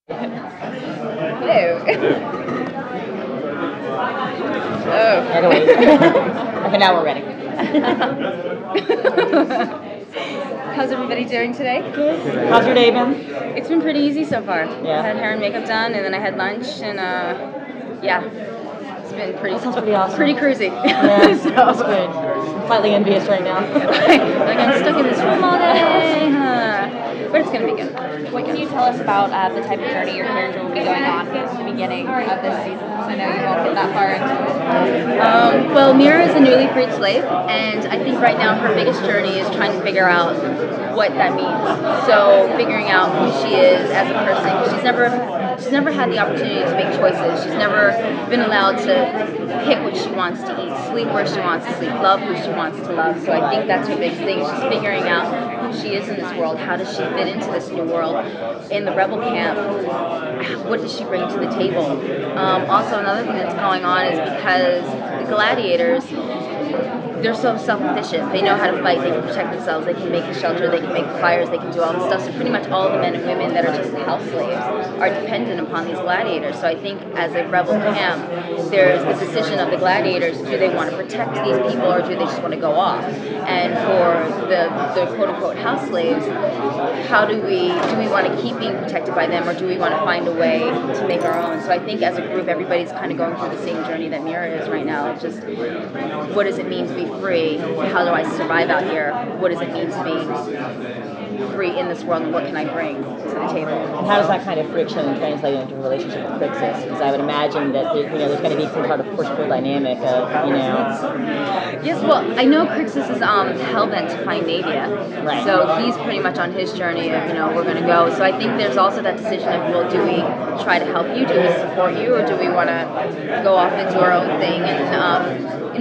Hello. Oh. Yeah, wait. Okay, now we're ready. How's everybody doing today? Good. How's your day been? It's been pretty easy so far. Yeah. I had hair and makeup done, and then I had lunch, and yeah, it's been pretty. That sounds pretty awesome. Pretty cruisy. Yeah, So, that's good. I'm slightly envious right now. like I'm stuck in this room all day, but it's gonna be good. What can you tell us about the type of journey your character will be going on at the beginning of this season? I know you won't get that far into it. Well, Mira is a newly freed slave, and I think right now her biggest journey is trying to figure out what that means. So figuring out who she is as a person. She's never had the opportunity to make choices. She's never been allowed to pick what she wants to eat, sleep where she wants to sleep, love who she wants to love. So I think that's her biggest thing. She's figuring out who she is in this world. How does she fit into this new world? In the rebel camp, what does she bring to the table? Also, another thing that's going on is because the gladiators, they're so self-sufficient. They know how to fight. They can protect themselves. They can make a shelter. They can make fires. They can do all this stuff. So pretty much all the men and women that are just house slaves are dependent upon these gladiators. So I think as a rebel camp, there's the decision of the gladiators: do they want to protect these people or do they just want to go off? And for the quote-unquote house slaves, how do we want to keep being protected by them, or do we want to find a way to make our own? So I think as a group, everybody's kind of going through the same journey that Mira is right now. It's just, what does it mean to be free? How do I survive out here? What does it mean to be free in this world, and what can I bring to the table? And how does that kind of friction translate into a relationship with Crixus? Because I would imagine that there's going to be some sort of push-pull dynamic of, Yes, well, I know Crixus is hell-bent to find Nadia. Right. So he's pretty much on his journey of, we're going to go. So I think there's also that decision of, well, do we try to help you? Do we support you? Or do we want to go off into our own thing? And,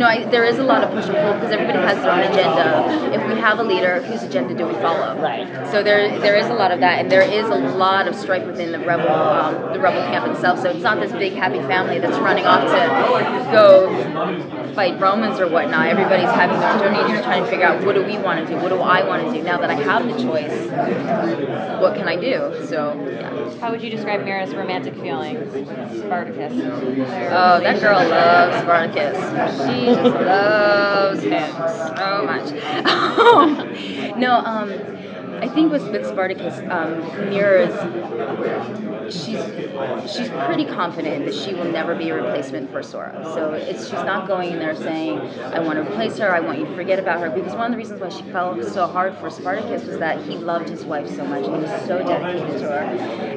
there is a lot of push and pull because everybody has their own agenda. If we have a leader, whose agenda do we follow? Right. So there is a lot of that, and there is a lot of strife within the rebel camp itself. So it's not this big happy family that's running off to go fight Romans or whatnot. Everybody's having their own journey and just trying to figure out, what do we want to do? What do I want to do? Now that I have the choice, what can I do? So, yeah. How would you describe Mira's romantic feelings? Spartacus. Oh, that girl loves Spartacus. She just loves him so much. I think with Spartacus, Mira's, she's pretty confident that she will never be a replacement for Sora. So she's not going in there saying, I want to replace her, I want you to forget about her, because one of the reasons why she fell so hard for Spartacus was that he loved his wife so much, and he was so dedicated to her.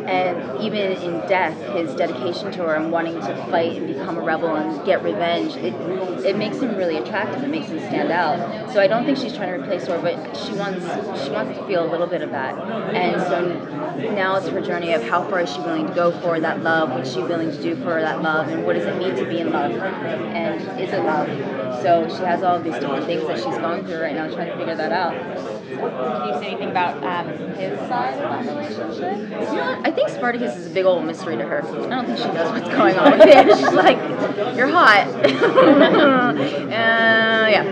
And even in death, his dedication to her and wanting to fight and become a rebel and get revenge, it makes him really attractive. It makes him stand out. So I don't think she's trying to replace her, but she wants to feel a little bit of that. And so now it's her journey of how far is she willing to go for that love, what's she willing to do for that love, and what does it mean to be in love, and is it love? So she has all of these different things that she's going through right now, trying to figure that out. Can you say anything about his side of that relationship? I think Spartacus is a big old mystery to her. I don't think she knows what's going on with it. She's like, you're hot. Yeah.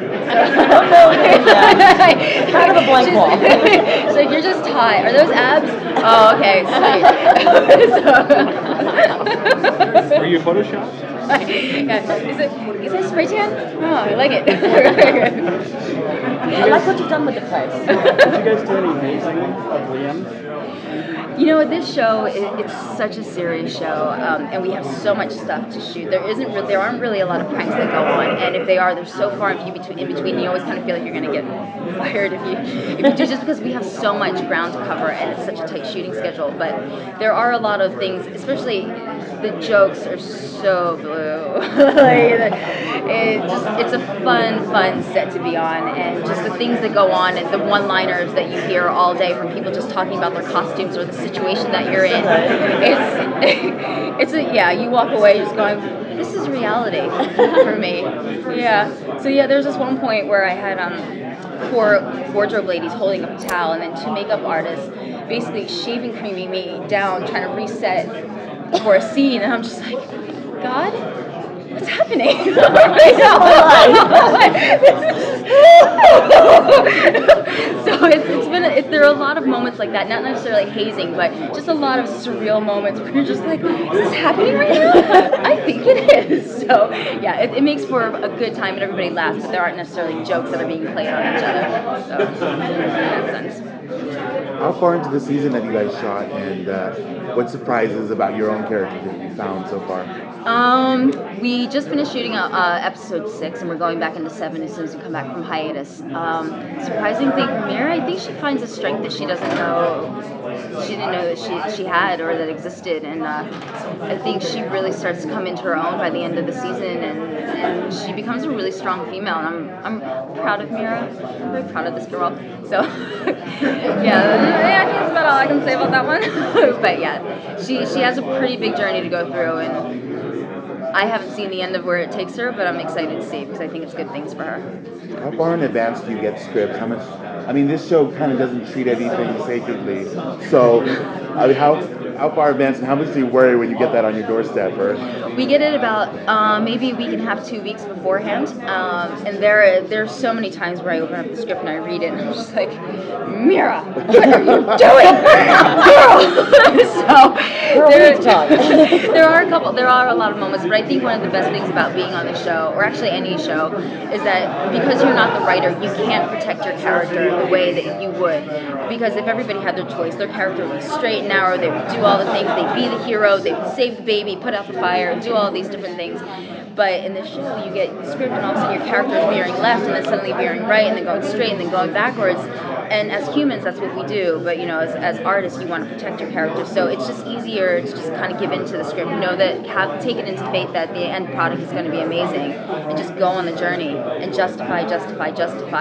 Kind of a blank wall. She's like, you're just hot. Are those abs? Oh, okay. Were you photoshopped? Yeah. Is it spray tan? Oh, I like it. I like what you've done with the place. Did you guys do any hazing of Liam? This show, it's such a serious show, and we have so much stuff to shoot. There aren't really a lot of pranks that go on, and if they are, they're so far in between. You always kind of feel like you're going to get fired if you do, just because we have so much ground to cover, and it's such a tight shooting schedule. But there are a lot of things, especially the jokes are so blue. It's a fun set to be on, and just the things that go on, and the one-liners that you hear all day from people just talking about their costumes or the situation that you're in. You walk away just going, this is reality for me. Yeah. So there's this one point where I had four wardrobe ladies holding up a towel, and then two makeup artists basically shaving creaming me down, trying to reset for a scene, and I'm just like, God, what's happening right now? So there are a lot of moments like that, not necessarily hazing, but just a lot of surreal moments where you're just like, is this happening right now? I think it is. So yeah, it makes for a good time and everybody laughs, but there aren't necessarily jokes that are being played on each other. So in that sense. How far into the season have you guys shot, and what surprises about your own characters have you found so far? We just finished shooting episode 6, and we're going back into 7 as soon as we come back from hiatus. Surprising thing for Mira, I think she finds a strength that she didn't know that she had or that existed, and I think she really starts to come into her own by the end of the season, and she becomes a really strong female. And I'm proud of Mira. I'm very proud of this girl. So yeah, I think that's about all I can say about that one. But yeah, she has a pretty big journey to go through, and I haven't seen the end of where it takes her, but I'm excited to see because I think it's good things for her. How far in advance do you get scripts? How much? I mean, this show kind of doesn't treat anything sacredly. So, I mean, how far in advance, and how much do you worry when you get that on your doorstep? Or we get it about maybe a week and a half, 2 weeks beforehand, and there's so many times where I open up the script and I read it, and I'm just like, Mira, what are you doing, girl? So there are a lot of moments, but I think one of the best things about being on the show, or actually any show, is that because you're not the writer, you can't protect your character the way that you would. Because if everybody had their choice, their character would be straight and narrow, they would do all the things, they'd be the hero, they would save the baby, put out the fire, do all these different things. But in the show, you get the script, and all of a sudden your character is veering left, and then suddenly veering right, and then going straight, and then going backwards. And as humans, that's what we do. But as artists, you want to protect your character. So it's just easier to just kind of give into the script, know that, take it into faith that the end product is going to be amazing, and just go on the journey and justify.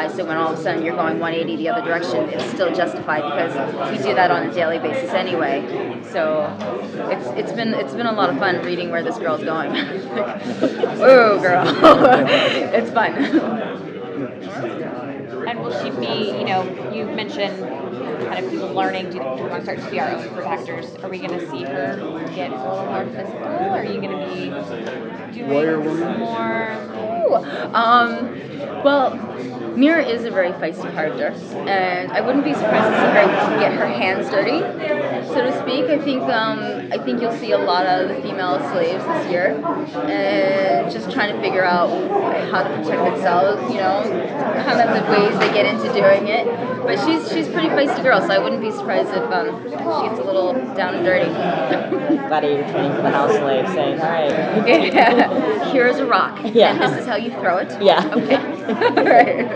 So when all of a sudden you're going 180 the other direction, it's still justified because we do that on a daily basis anyway. So it's been a lot of fun reading where this girl's going. Whoa, girl. It's fun. And will she be, you mentioned kind of people learning, do you want to start to be our own protectors? Are we going to see her get a little more physical? Are you going to be doing more? Well, Mira is a very feisty character, and I wouldn't be surprised to see her get her hands dirty, so to speak. I think you'll see a lot of the female slaves this year, and just trying to figure out how to protect themselves, kind of the ways they get into doing it. But she's a pretty feisty girl, so I wouldn't be surprised if she gets a little down and dirty. Gladiator training for the house slave, saying, all right. Yeah. Here's a rock, and this is how you throw it. Yeah. Okay. All right.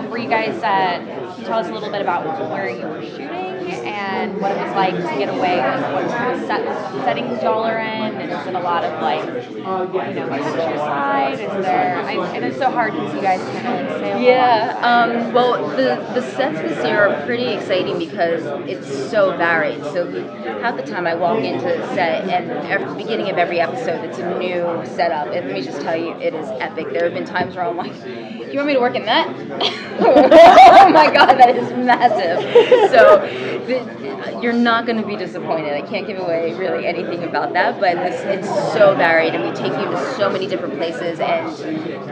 Were you guys, can you tell us a little bit about where you were shooting and what it was like to get away? What kind of settings y'all are in? And is it a lot of countryside? Is there, and it's so hard because you guys kind of sail. Yeah, well, the sets this year are pretty exciting because it's so varied. So half the time I walk into the set, and at the beginning of every episode, it's a new setup. And let me just tell you, it is epic. There have been times where I'm like, do you want me to work in that? Oh my God, that is massive. So you're not going to be disappointed. I can't give away really anything about that, but it's so varied, and we take you to so many different places, and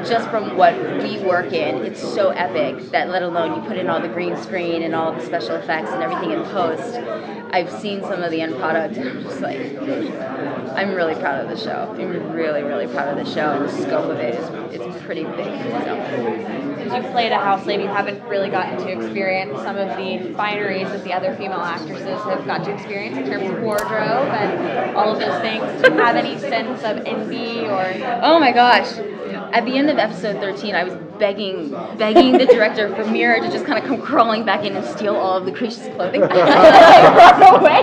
just from what we work in, it's so epic that let alone you put in all the green screen and all the special effects and everything in post. I've seen some of the end product, and I'm just like, I'm really proud of the show. I'm really, really proud of the show, and the scope of it it's pretty big. So. Since you've played a house slave, you haven't really gotten to experience some of the fineries that the other female actresses have got to experience in terms of wardrobe and all of those things. Do you have any sense of envy or? Oh my gosh. At the end of episode 13, I was begging the director for Mira to just kind of come crawling back in and steal all of Lucretia's clothing. Run away.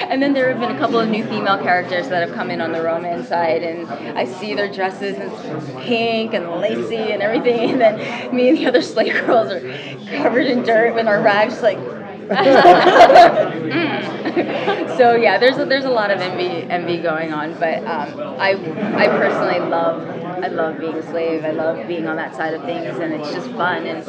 And then there have been a couple of new female characters that have come in on the romance side, and I see their dresses, and it's pink and lacy and everything, and then me and the other slave girls are covered in dirt in our rags, like, So yeah, there's a lot of envy going on, but I personally love being a slave. I love being on that side of things, and it's just fun. And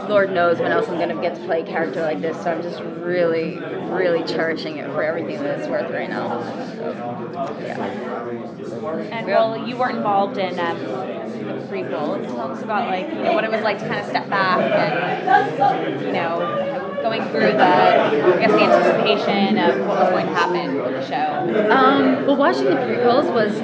Lord knows when else I'm going to get to play a character like this. So I'm just really, really cherishing it for everything that it's worth right now. So, yeah. And well, you were involved in the prequel. Tell us about what it was like to kind of step back and going through the anticipation of what was going to happen with the show. Well, watching the prequels was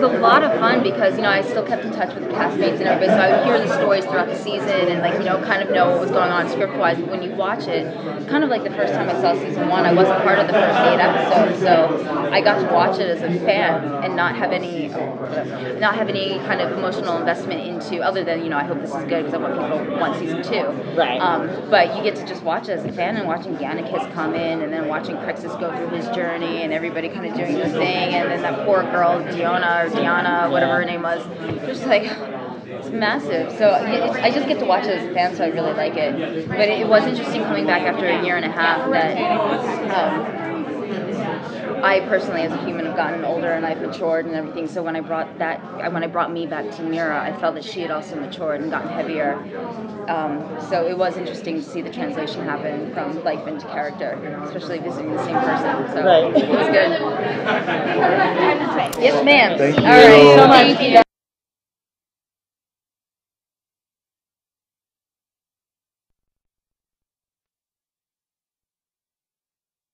a lot of fun because I still kept in touch with the castmates and everybody, so I would hear the stories throughout the season and kind of know what was going on script wise. But when you watch it, kind of like the first time I saw season 1, I wasn't part of the first 8 episodes, so I got to watch it as a fan and not have any kind of emotional investment into, other than I hope this is good because I want people to want season 2. Right. But you get to just watch it as a fan and watching Yannicus come in and then watching Crixus go through his journey and everybody kind of doing their thing, and then that poor girl Diana, whatever her name was, just it's massive. So I just get to watch it as a fan, so I really like it. But it was interesting coming back after a year and a half that I personally, as a human, have gotten older and I've matured and everything. So when I brought me back to Mira, I felt that she had also matured and gotten heavier. So it was interesting to see the translation happen from life into character, especially visiting the same person. So Right. It was good. Yes, ma'am. Thank you. All right. So much.